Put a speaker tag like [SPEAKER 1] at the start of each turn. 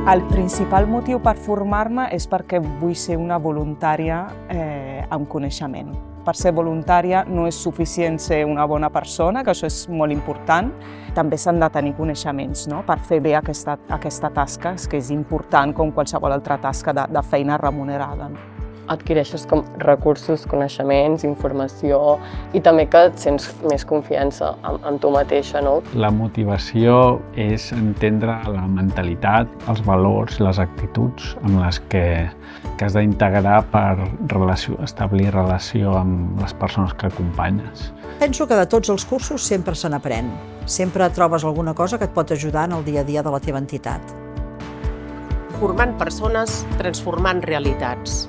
[SPEAKER 1] El principal motiu per formar-me és perquè vull ser una voluntària amb coneixement. Per ser voluntària no és suficient ser una bona persona, que això és molt important, també s'han de tenir coneixements, no? Per fer bé aquesta tasca, que és important com qualsevol altra tasca de feina remunerada.
[SPEAKER 2] Adquireixes com recursos, coneixements, informació i també que et sents més confiança en tu mateixa, no?
[SPEAKER 3] La motivació és entendre la mentalitat, els valors, les actituds amb les que has d'integrar per establir relació amb les persones que acompanyes.
[SPEAKER 4] Penso que de tots els cursos sempre se n'aprèn. Sempre trobes alguna cosa que et pot ajudar en el dia a dia de la teva entitat.
[SPEAKER 5] Formant persones, transformant realitats.